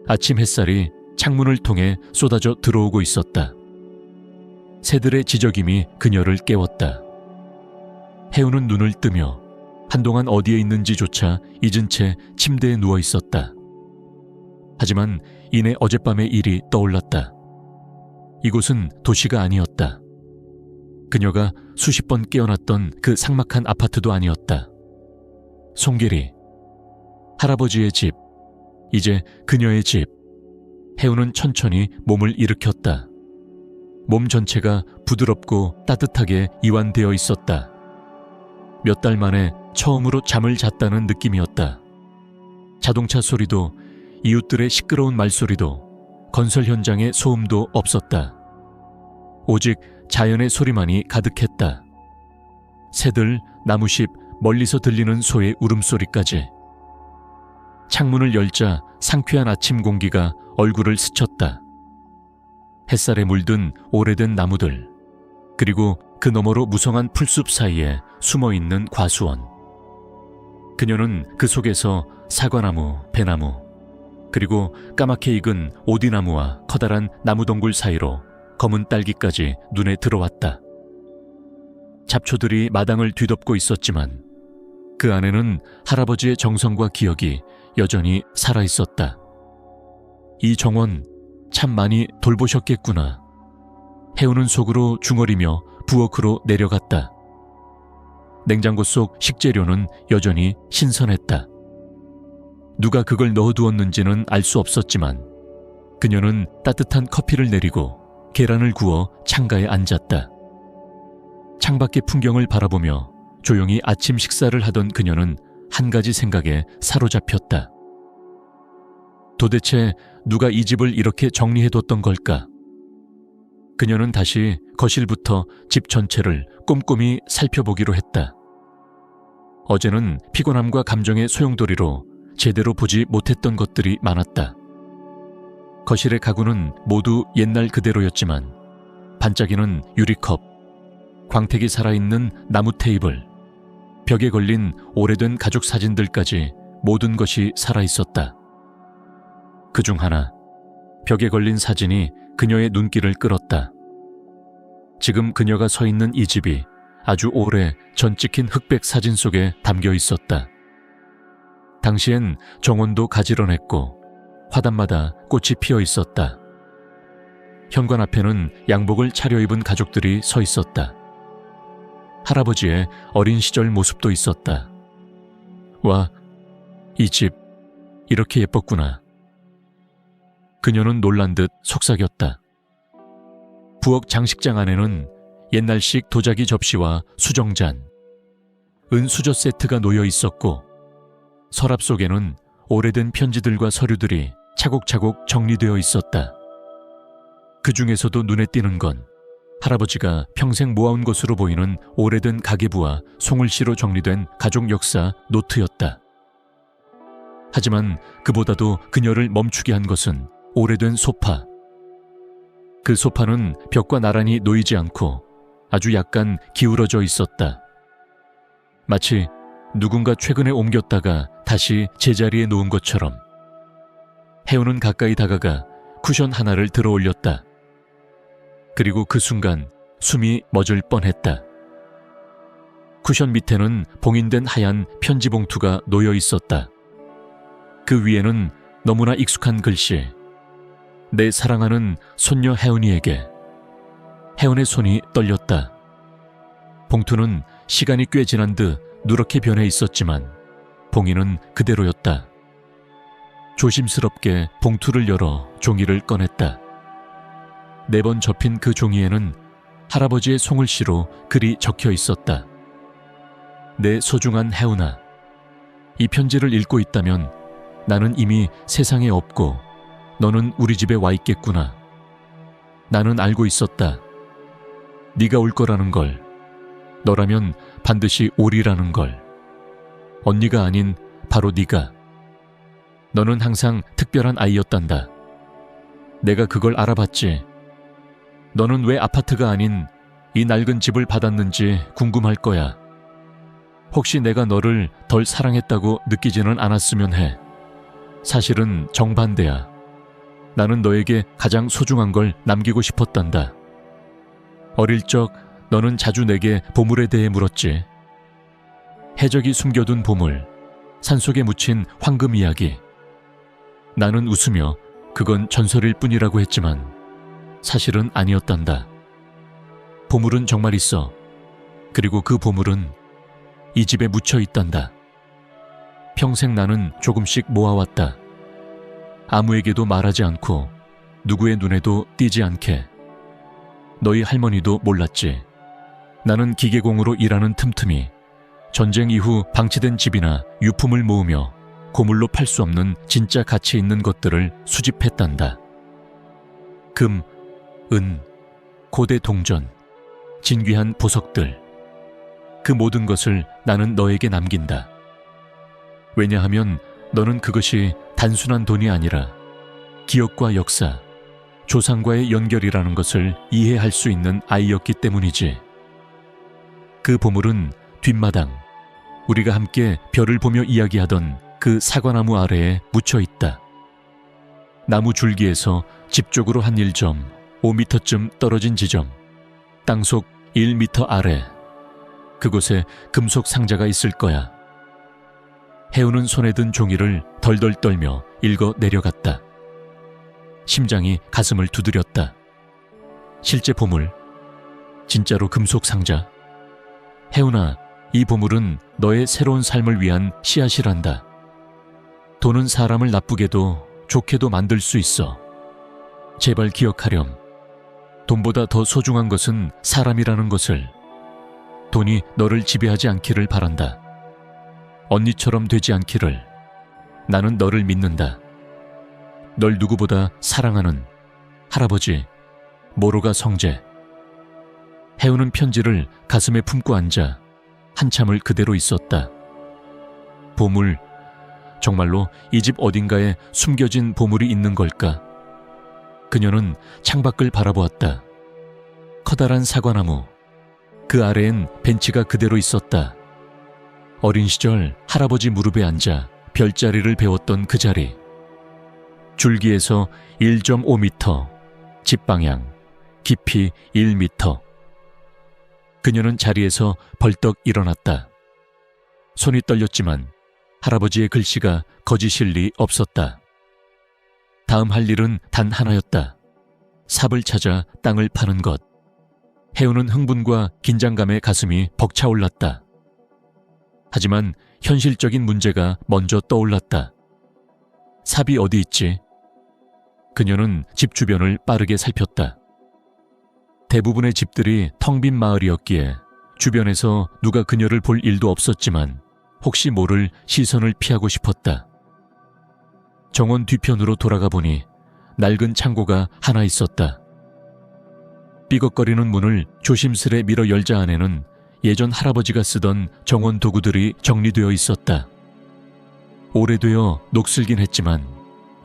아침 햇살이 창문을 통해 쏟아져 들어오고 있었다. 새들의 지저김이 그녀를 깨웠다. 해우는 눈을 뜨며 한동안 어디에 있는지조차 잊은 채 침대에 누워 있었다. 하지만 이내 어젯밤의 일이 떠올랐다. 이곳은 도시가 아니었다. 그녀가 수십 번 깨어났던 그 삭막한 아파트도 아니었다. 송길이, 할아버지의 집, 이제 그녀의 집. 해우는 천천히 몸을 일으켰다. 몸 전체가 부드럽고 따뜻하게 이완되어 있었다. 몇 달 만에 처음으로 잠을 잤다는 느낌이었다. 자동차 소리도, 이웃들의 시끄러운 말소리도, 건설 현장의 소음도 없었다. 오직 자연의 소리만이 가득했다. 새들, 나무십, 멀리서 들리는 소의 울음소리까지. 창문을 열자 상쾌한 아침 공기가 얼굴을 스쳤다. 햇살에 물든 오래된 나무들, 그리고 그 너머로 무성한 풀숲 사이에 숨어있는 과수원. 그녀는 그 속에서 사과나무, 배나무, 그리고 까맣게 익은 오디나무와 커다란 나무덩굴 사이로 검은 딸기까지 눈에 들어왔다. 잡초들이 마당을 뒤덮고 있었지만 그 안에는 할아버지의 정성과 기억이 여전히 살아있었다. 이 정원 참 많이 돌보셨겠구나. 해우는 속으로 중얼이며 부엌으로 내려갔다. 냉장고 속 식재료는 여전히 신선했다. 누가 그걸 넣어두었는지는 알 수 없었지만 그녀는 따뜻한 커피를 내리고 계란을 구워 창가에 앉았다. 창밖의 풍경을 바라보며 조용히 아침 식사를 하던 그녀는 한 가지 생각에 사로잡혔다. 도대체 누가 이 집을 이렇게 정리해뒀던 걸까? 그녀는 다시 거실부터 집 전체를 꼼꼼히 살펴보기로 했다. 어제는 피곤함과 감정의 소용돌이로 제대로 보지 못했던 것들이 많았다. 거실의 가구는 모두 옛날 그대로였지만 반짝이는 유리컵, 광택이 살아있는 나무 테이블, 벽에 걸린 오래된 가족 사진들까지 모든 것이 살아있었다. 그중 하나, 벽에 걸린 사진이 그녀의 눈길을 끌었다. 지금 그녀가 서 있는 이 집이 아주 오래 전 찍힌 흑백 사진 속에 담겨 있었다. 당시엔 정원도 가지런했고 화단마다 꽃이 피어 있었다. 현관 앞에는 양복을 차려입은 가족들이 서 있었다. 할아버지의 어린 시절 모습도 있었다. 와, 이 집 이렇게 예뻤구나. 그녀는 놀란 듯 속삭였다. 부엌 장식장 안에는 옛날식 도자기 접시와 수정잔, 은 수저 세트가 놓여 있었고 서랍 속에는 오래된 편지들과 서류들이 차곡차곡 정리되어 있었다. 그 중에서도 눈에 띄는 건 할아버지가 평생 모아온 것으로 보이는 오래된 가계부와 송글씨로 정리된 가족 역사 노트였다. 하지만 그보다도 그녀를 멈추게 한 것은 오래된 소파. 그 소파는 벽과 나란히 놓이지 않고 아주 약간 기울어져 있었다. 마치 누군가 최근에 옮겼다가 다시 제자리에 놓은 것처럼. 혜우는 가까이 다가가 쿠션 하나를 들어 올렸다. 그리고 그 순간 숨이 멎을 뻔했다. 쿠션 밑에는 봉인된 하얀 편지 봉투가 놓여 있었다. 그 위에는 너무나 익숙한 글씨. 내 사랑하는 손녀 혜은이에게. 혜은의 손이 떨렸다. 봉투는 시간이 꽤 지난 듯 누렇게 변해 있었지만 봉인은 그대로였다. 조심스럽게 봉투를 열어 종이를 꺼냈다. 4번 접힌 그 종이에는 할아버지의 송글씨로 글이 적혀 있었다. 내 소중한 혜은아, 이 편지를 읽고 있다면 나는 이미 세상에 없고 너는 우리 집에 와 있겠구나. 나는 알고 있었다. 네가 올 거라는 걸. 너라면 반드시 오리라는 걸. 언니가 아닌 바로 네가. 너는 항상 특별한 아이였단다. 내가 그걸 알아봤지. 너는 왜 아파트가 아닌 이 낡은 집을 받았는지 궁금할 거야. 혹시 내가 너를 덜 사랑했다고 느끼지는 않았으면 해. 사실은 정반대야. 나는 너에게 가장 소중한 걸 남기고 싶었단다. 어릴 적 너는 자주 내게 보물에 대해 물었지. 해적이 숨겨둔 보물, 산속에 묻힌 황금 이야기. 나는 웃으며 그건 전설일 뿐이라고 했지만 사실은 아니었단다. 보물은 정말 있어. 그리고 그 보물은 이 집에 묻혀 있단다. 평생 나는 조금씩 모아왔다. 아무에게도 말하지 않고 누구의 눈에도 띄지 않게. 너희 할머니도 몰랐지. 나는 기계공으로 일하는 틈틈이 전쟁 이후 방치된 집이나 유품을 모으며 고물로 팔 수 없는 진짜 가치 있는 것들을 수집했단다. 금, 은, 고대 동전, 진귀한 보석들. 그 모든 것을 나는 너에게 남긴다. 왜냐하면 너는 그것이 단순한 돈이 아니라 기억과 역사, 조상과의 연결이라는 것을 이해할 수 있는 아이였기 때문이지. 그 보물은 뒷마당, 우리가 함께 별을 보며 이야기하던 그 사과나무 아래에 묻혀 있다. 나무 줄기에서 집 쪽으로 한 1.5m쯤 떨어진 지점, 땅속 1m 아래. 그곳에 금속 상자가 있을 거야. 혜우는 손에 든 종이를 덜덜 떨며 읽어 내려갔다. 심장이 가슴을 두드렸다. 실제 보물, 진짜로 금속 상자. 혜우나, 이 보물은 너의 새로운 삶을 위한 씨앗이란다. 돈은 사람을 나쁘게도 좋게도 만들 수 있어. 제발 기억하렴. 돈보다 더 소중한 것은 사람이라는 것을. 돈이 너를 지배하지 않기를 바란다. 언니처럼 되지 않기를. 나는 너를 믿는다. 널 누구보다 사랑하는 할아버지 모로가 성재. 혜우는 편지를 가슴에 품고 앉아 한참을 그대로 있었다. 보물, 정말로 이 집 어딘가에 숨겨진 보물이 있는 걸까? 그녀는 창밖을 바라보았다. 커다란 사과나무, 그 아래엔 벤치가 그대로 있었다. 어린 시절 할아버지 무릎에 앉아 별자리를 배웠던 그 자리. 줄기에서 1.5m, 집방향, 깊이 1m. 그녀는 자리에서 벌떡 일어났다. 손이 떨렸지만 할아버지의 글씨가 거짓일 리 없었다. 다음 할 일은 단 하나였다. 삽을 찾아 땅을 파는 것. 해우는 흥분과 긴장감에 가슴이 벅차올랐다. 하지만 현실적인 문제가 먼저 떠올랐다. 삽이 어디 있지? 그녀는 집 주변을 빠르게 살폈다. 대부분의 집들이 텅 빈 마을이었기에 주변에서 누가 그녀를 볼 일도 없었지만 혹시 모를 시선을 피하고 싶었다. 정원 뒤편으로 돌아가 보니 낡은 창고가 하나 있었다. 삐걱거리는 문을 조심스레 밀어 열자 안에는 예전 할아버지가 쓰던 정원 도구들이 정리되어 있었다. 오래되어 녹슬긴 했지만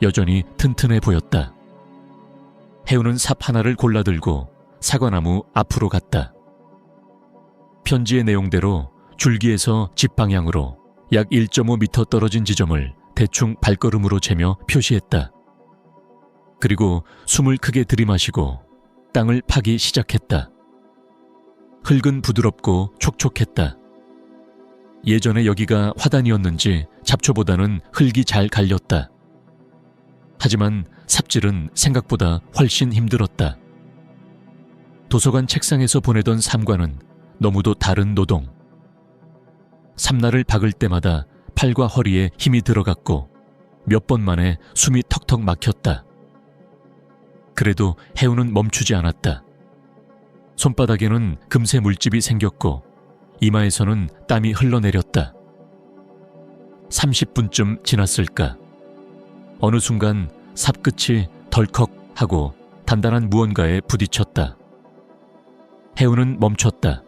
여전히 튼튼해 보였다. 해우는 삽 하나를 골라들고 사과나무 앞으로 갔다. 편지의 내용대로 줄기에서 집 방향으로 약 1.5m 떨어진 지점을 대충 발걸음으로 재며 표시했다. 그리고 숨을 크게 들이마시고 땅을 파기 시작했다. 흙은 부드럽고 촉촉했다. 예전에 여기가 화단이었는지 잡초보다는 흙이 잘 갈렸다. 하지만 삽질은 생각보다 훨씬 힘들었다. 도서관 책상에서 보내던 삶과는 너무도 다른 노동. 삼날을 박을 때마다 팔과 허리에 힘이 들어갔고 몇 번 만에 숨이 턱턱 막혔다. 그래도 해우는 멈추지 않았다. 손바닥에는 금세 물집이 생겼고 이마에서는 땀이 흘러내렸다. 30분쯤 지났을까. 어느 순간 삽 끝이 덜컥 하고 단단한 무언가에 부딪혔다. 해우는 멈췄다.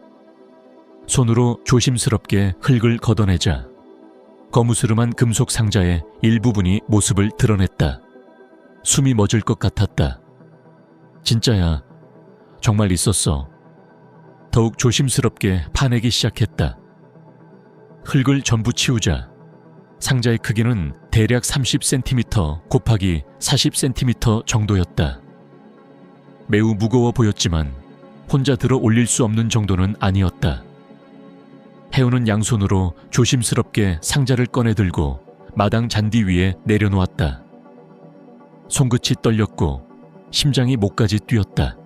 손으로 조심스럽게 흙을 걷어내자 거무스름한 금속 상자의 일부분이 모습을 드러냈다. 숨이 멎을 것 같았다. 진짜야. 정말 있었어. 더욱 조심스럽게 파내기 시작했다. 흙을 전부 치우자 상자의 크기는 대략 30cm 곱하기 40cm 정도였다. 매우 무거워 보였지만 혼자 들어 올릴 수 없는 정도는 아니었다. 해우는 양손으로 조심스럽게 상자를 꺼내 들고 마당 잔디 위에 내려놓았다. 손끝이 떨렸고 심장이 목까지 뛰었다.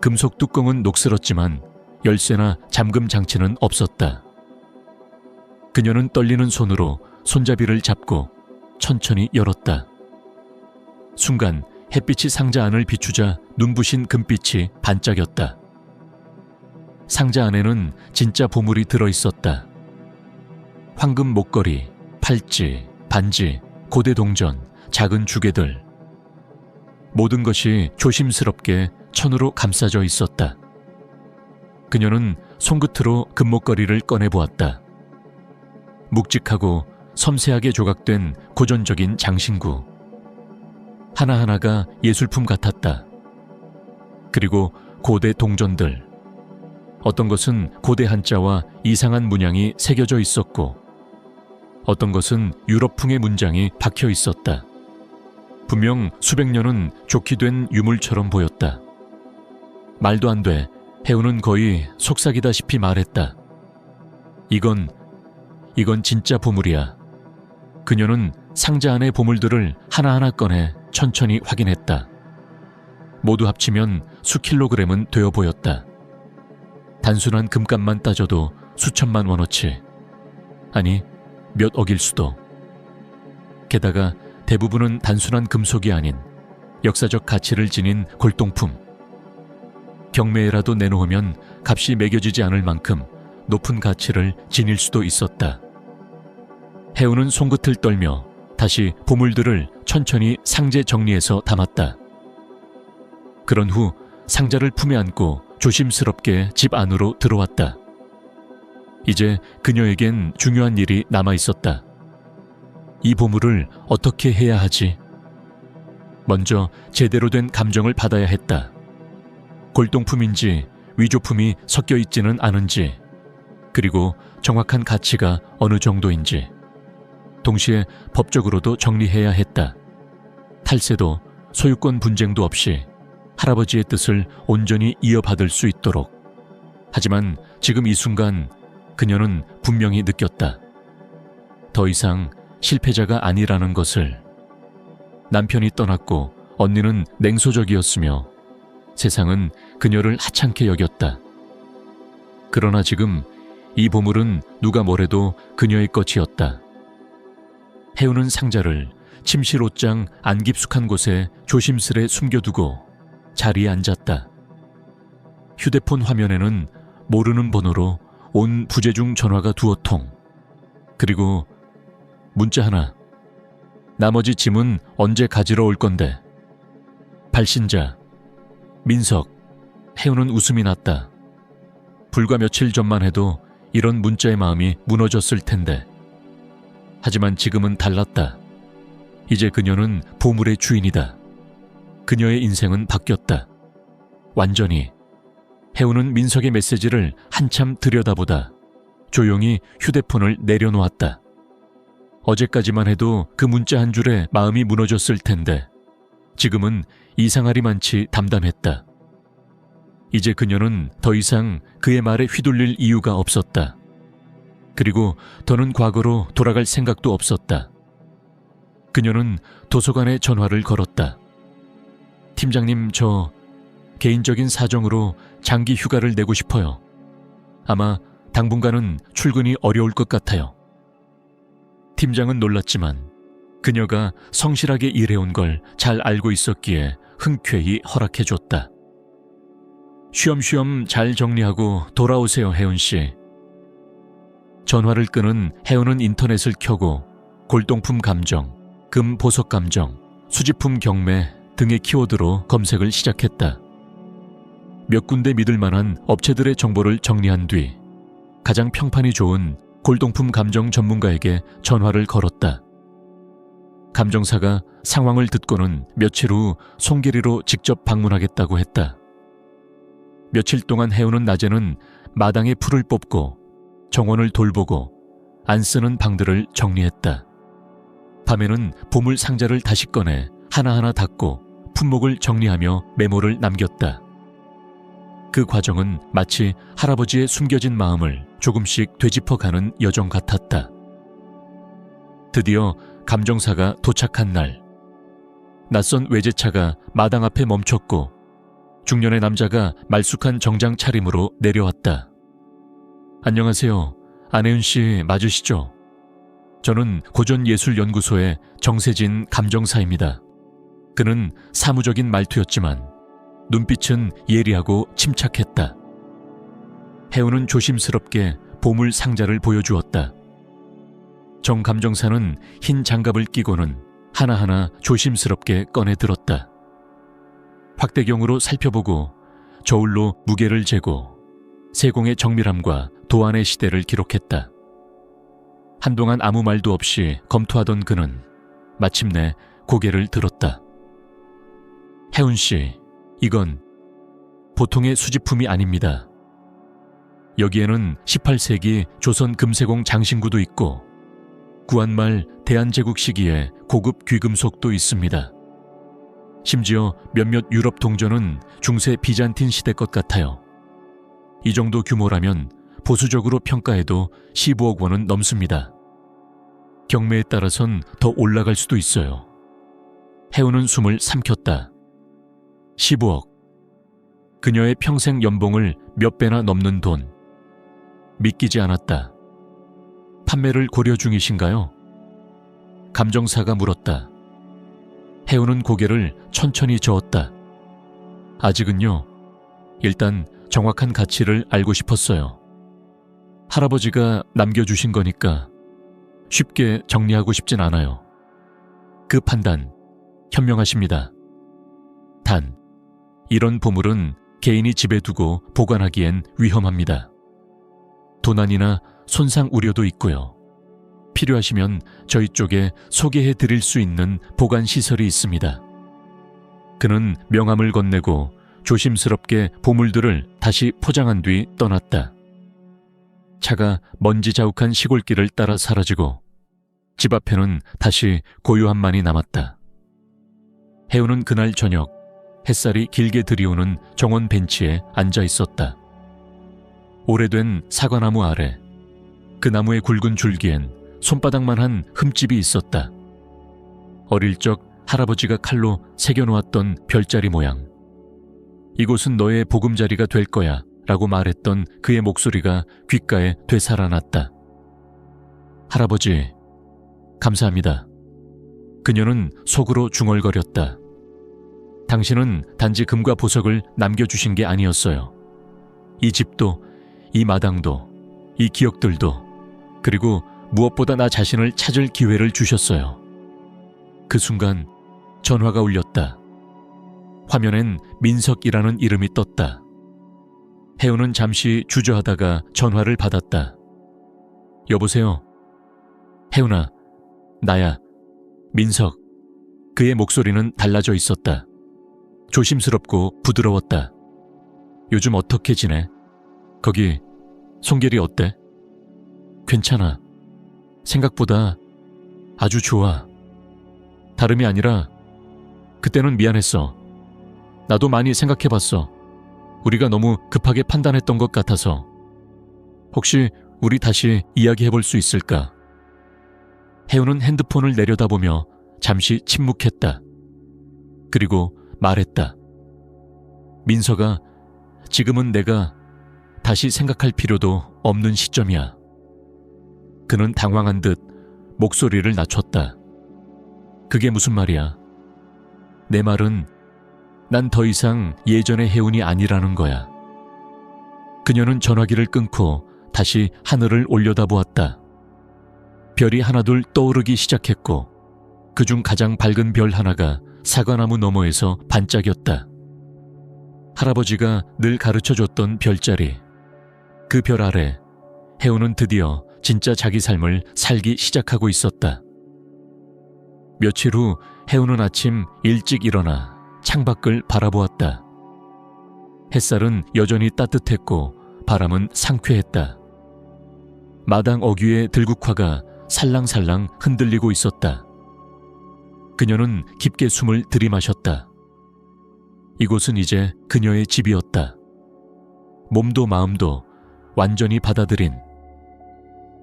금속 뚜껑은 녹슬었지만 열쇠나 잠금 장치는 없었다. 그녀는 떨리는 손으로 손잡이를 잡고 천천히 열었다. 순간 햇빛이 상자 안을 비추자 눈부신 금빛이 반짝였다. 상자 안에는 진짜 보물이 들어있었다. 황금 목걸이, 팔찌, 반지, 고대 동전, 작은 주개들. 모든 것이 조심스럽게 천으로 감싸져 있었다. 그녀는 손끝으로 금목걸이를 꺼내보았다. 묵직하고 섬세하게 조각된 고전적인 장신구. 하나하나가 예술품 같았다. 그리고 고대 동전들. 어떤 것은 고대 한자와 이상한 문양이 새겨져 있었고 어떤 것은 유럽풍의 문장이 박혀 있었다. 분명 수백 년은 좋게 된 유물처럼 보였다. 말도 안 돼. 해우는 거의 속삭이다시피 말했다. 이건 진짜 보물이야. 그녀는 상자 안의 보물들을 하나하나 꺼내 천천히 확인했다. 모두 합치면 수킬로그램은 되어 보였다. 단순한 금값만 따져도 수천만 원어치. 아니, 몇 억일 수도. 게다가 대부분은 단순한 금속이 아닌 역사적 가치를 지닌 골동품. 경매에라도 내놓으면 값이 매겨지지 않을 만큼 높은 가치를 지닐 수도 있었다. 해우는 손끝을 떨며 다시 보물들을 천천히 상자에 정리해서 담았다. 그런 후 상자를 품에 안고 조심스럽게 집 안으로 들어왔다. 이제 그녀에겐 중요한 일이 남아 있었다. 이 보물을 어떻게 해야 하지? 먼저 제대로 된 감정을 받아야 했다. 골동품인지 위조품이 섞여 있지는 않은지, 그리고 정확한 가치가 어느 정도인지, 동시에 법적으로도 정리해야 했다. 탈세도 소유권 분쟁도 없이 할아버지의 뜻을 온전히 이어받을 수 있도록. 하지만 지금 이 순간 그녀는 분명히 느꼈다. 더 이상 실패자가 아니라는 것을. 남편이 떠났고 언니는 냉소적이었으며 세상은 그녀를 하찮게 여겼다. 그러나 지금 이 보물은 누가 뭐래도 그녀의 것이었다. 해우는 상자를 침실 옷장 안 깊숙한 곳에 조심스레 숨겨두고 자리에 앉았다. 휴대폰 화면에는 모르는 번호로 온 부재중 전화가 두어 통, 그리고 문자 하나. 나머지 짐은 언제 가지러 올 건데? 발신자 민석. 해우는 웃음이 났다. 불과 며칠 전만 해도 이런 문자의 마음이 무너졌을 텐데. 하지만 지금은 달랐다. 이제 그녀는 보물의 주인이다. 그녀의 인생은 바뀌었다. 완전히. 해우는 민석의 메시지를 한참 들여다보다 조용히 휴대폰을 내려놓았다. 어제까지만 해도 그 문자 한 줄에 마음이 무너졌을 텐데 지금은 이상하리만치 담담했다. 이제 그녀는 더 이상 그의 말에 휘둘릴 이유가 없었다. 그리고 더는 과거로 돌아갈 생각도 없었다. 그녀는 도서관에 전화를 걸었다. 팀장님, 저 개인적인 사정으로 장기 휴가를 내고 싶어요. 아마 당분간은 출근이 어려울 것 같아요. 팀장은 놀랐지만 그녀가 성실하게 일해온 걸 잘 알고 있었기에 흔쾌히 허락해줬다. 쉬엄쉬엄 잘 정리하고 돌아오세요, 혜은씨. 전화를 끄는 혜은은 인터넷을 켜고 골동품 감정, 금 보석 감정, 수집품 경매 등의 키워드로 검색을 시작했다. 몇 군데 믿을 만한 업체들의 정보를 정리한 뒤 가장 평판이 좋은 골동품 감정 전문가에게 전화를 걸었다. 감정사가 상황을 듣고는 며칠 후 손길이로 직접 방문하겠다고 했다. 며칠 동안 해오는 낮에는 마당에 풀을 뽑고 정원을 돌보고 안 쓰는 방들을 정리했다. 밤에는 보물 상자를 다시 꺼내 하나하나 닫고 품목을 정리하며 메모를 남겼다. 그 과정은 마치 할아버지의 숨겨진 마음을 조금씩 되짚어가는 여정 같았다. 드디어 감정사가 도착한 날, 낯선 외제차가 마당 앞에 멈췄고 중년의 남자가 말쑥한 정장 차림으로 내려왔다. 안녕하세요. 안혜은 씨 맞으시죠? 저는 고전예술연구소의 정세진 감정사입니다. 그는 사무적인 말투였지만 눈빛은 예리하고 침착했다. 해우는 조심스럽게 보물 상자를 보여주었다. 정 감정사는 흰 장갑을 끼고는 하나하나 조심스럽게 꺼내 들었다. 확대경으로 살펴보고 저울로 무게를 재고 세공의 정밀함과 도안의 시대를 기록했다. 한동안 아무 말도 없이 검토하던 그는 마침내 고개를 들었다. 혜운 씨, 이건 보통의 수집품이 아닙니다. 여기에는 18세기 조선 금세공 장신구도 있고 구한말 대한제국 시기의 고급 귀금속도 있습니다. 심지어 몇몇 유럽 동전은 중세 비잔틴 시대 것 같아요. 이 정도 규모라면 보수적으로 평가해도 15억 원은 넘습니다. 경매에 따라선 더 올라갈 수도 있어요. 해우는 숨을 삼켰다. 15억. 그녀의 평생 연봉을 몇 배나 넘는 돈. 믿기지 않았다. 판매를 고려 중이신가요? 감정사가 물었다. 해우는 고개를 천천히 저었다. 아직은요. 일단 정확한 가치를 알고 싶었어요. 할아버지가 남겨주신 거니까 쉽게 정리하고 싶진 않아요. 그 판단 현명하십니다. 단, 이런 보물은 개인이 집에 두고 보관하기엔 위험합니다. 도난이나 손상 우려도 있고요. 필요하시면 저희 쪽에 소개해 드릴 수 있는 보관 시설이 있습니다. 그는 명함을 건네고 조심스럽게 보물들을 다시 포장한 뒤 떠났다. 차가 먼지 자욱한 시골길을 따라 사라지고 집 앞에는 다시 고요함만이 남았다. 해우는 그날 저녁 햇살이 길게 들이오는 정원 벤치에 앉아 있었다. 오래된 사과나무 아래 그 나무의 굵은 줄기엔 손바닥만한 흠집이 있었다. 어릴 적 할아버지가 칼로 새겨놓았던 별자리 모양. 이곳은 너의 보금자리가 될 거야 라고 말했던 그의 목소리가 귓가에 되살아났다. 할아버지, 감사합니다. 그녀는 속으로 중얼거렸다. 당신은 단지 금과 보석을 남겨주신 게 아니었어요. 이 집도, 이 마당도, 이 기억들도, 그리고 무엇보다 나 자신을 찾을 기회를 주셨어요. 그 순간 전화가 울렸다. 화면엔 민석이라는 이름이 떴다. 해우는 잠시 주저하다가 전화를 받았다. 여보세요? 해우나, 나야, 민석. 그의 목소리는 달라져 있었다. 조심스럽고 부드러웠다. 요즘 어떻게 지내? 거기 송계리 어때? 괜찮아. 생각보다 아주 좋아. 다름이 아니라 그때는 미안했어. 나도 많이 생각해봤어. 우리가 너무 급하게 판단했던 것 같아서. 혹시 우리 다시 이야기해볼 수 있을까? 해우는 핸드폰을 내려다보며 잠시 침묵했다. 그리고 말했다. 민서가, 지금은 내가 다시 생각할 필요도 없는 시점이야. 그는 당황한 듯 목소리를 낮췄다. 그게 무슨 말이야? 내 말은 난 더 이상 예전의 해운이 아니라는 거야. 그녀는 전화기를 끊고 다시 하늘을 올려다보았다. 별이 하나둘 떠오르기 시작했고 그중 가장 밝은 별 하나가 사과나무 너머에서 반짝였다. 할아버지가 늘 가르쳐줬던 별자리. 그 별 아래 해운은 드디어 진짜 자기 삶을 살기 시작하고 있었다. 며칠 후 해운은 아침 일찍 일어나 창밖을 바라보았다. 햇살은 여전히 따뜻했고 바람은 상쾌했다. 마당 어귀의 들국화가 살랑살랑 흔들리고 있었다. 그녀는 깊게 숨을 들이마셨다. 이곳은 이제 그녀의 집이었다. 몸도 마음도 완전히 받아들인.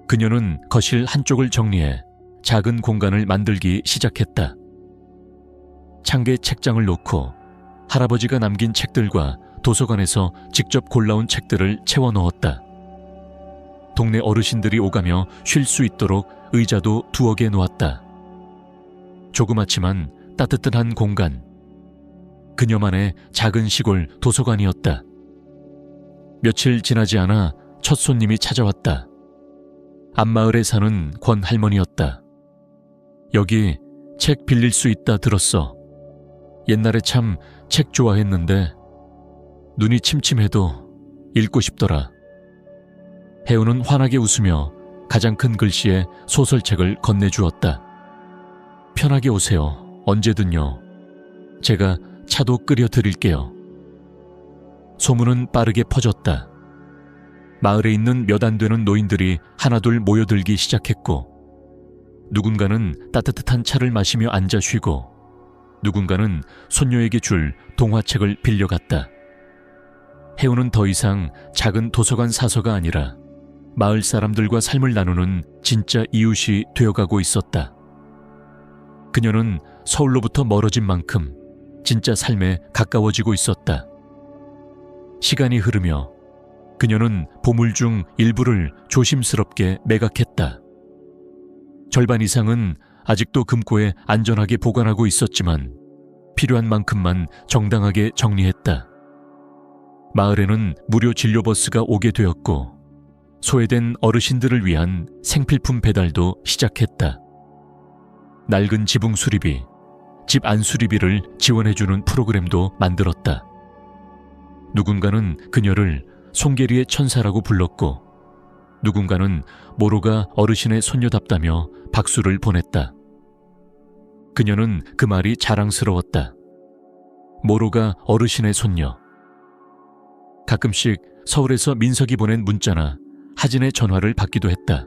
그녀는 거실 한쪽을 정리해 작은 공간을 만들기 시작했다. 창계 책장을 놓고 할아버지가 남긴 책들과 도서관에서 직접 골라온 책들을 채워 넣었다. 동네 어르신들이 오가며 쉴 수 있도록 의자도 두어 개 놓았다. 조그맣지만 따뜻한 공간. 그녀만의 작은 시골 도서관이었다. 며칠 지나지 않아 첫 손님이 찾아왔다. 앞마을에 사는 권 할머니였다. 여기 책 빌릴 수 있다 들었어. 옛날에 참 책 좋아했는데 눈이 침침해도 읽고 싶더라. 해우는 환하게 웃으며 가장 큰 글씨에 소설책을 건네주었다. 편하게 오세요. 언제든요. 제가 차도 끓여 드릴게요. 소문은 빠르게 퍼졌다. 마을에 있는 몇 안 되는 노인들이 하나둘 모여들기 시작했고 누군가는 따뜻한 차를 마시며 앉아 쉬고 누군가는 손녀에게 줄 동화책을 빌려갔다. 해우는 더 이상 작은 도서관 사서가 아니라 마을 사람들과 삶을 나누는 진짜 이웃이 되어가고 있었다. 그녀는 서울로부터 멀어진 만큼 진짜 삶에 가까워지고 있었다. 시간이 흐르며 그녀는 보물 중 일부를 조심스럽게 매각했다. 절반 이상은 아직도 금고에 안전하게 보관하고 있었지만 필요한 만큼만 정당하게 정리했다. 마을에는 무료 진료버스가 오게 되었고 소외된 어르신들을 위한 생필품 배달도 시작했다. 낡은 지붕 수리비, 집 안 수리비를 지원해주는 프로그램도 만들었다. 누군가는 그녀를 송계리의 천사라고 불렀고 누군가는 모로가 어르신의 손녀답다며 박수를 보냈다. 그녀는 그 말이 자랑스러웠다. 모로가 어르신의 손녀. 가끔씩 서울에서 민석이 보낸 문자나 하진의 전화를 받기도 했다.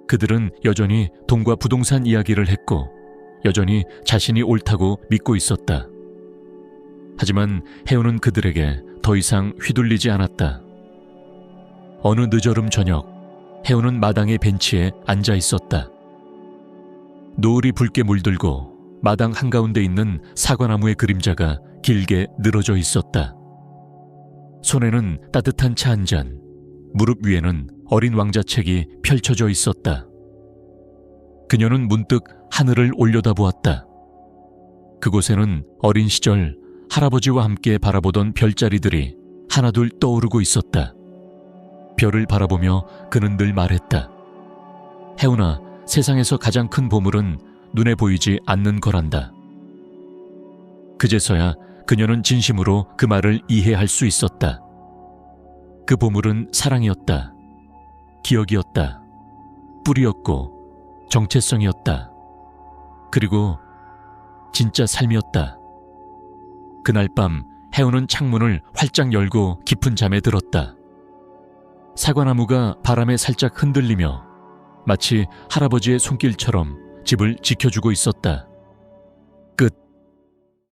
그들은 여전히 돈과 부동산 이야기를 했고 여전히 자신이 옳다고 믿고 있었다. 하지만 혜우는 그들에게 더 이상 휘둘리지 않았다. 어느 늦어름 저녁, 혜우는 마당의 벤치에 앉아 있었다. 노을이 붉게 물들고 마당 한가운데 있는 사과나무의 그림자가 길게 늘어져 있었다. 손에는 따뜻한 차 한 잔, 무릎 위에는 어린 왕자책이 펼쳐져 있었다. 그녀는 문득 하늘을 올려다보았다. 그곳에는 어린 시절 할아버지와 함께 바라보던 별자리들이 하나둘 떠오르고 있었다. 별을 바라보며 그는 늘 말했다. 혜훈아, 세상에서 가장 큰 보물은 눈에 보이지 않는 거란다. 그제서야 그녀는 진심으로 그 말을 이해할 수 있었다. 그 보물은 사랑이었다. 기억이었다. 뿌리였고 정체성이었다. 그리고 진짜 삶이었다. 그날 밤 혜우는 창문을 활짝 열고 깊은 잠에 들었다. 사과나무가 바람에 살짝 흔들리며 마치 할아버지의 손길처럼 집을 지켜주고 있었다.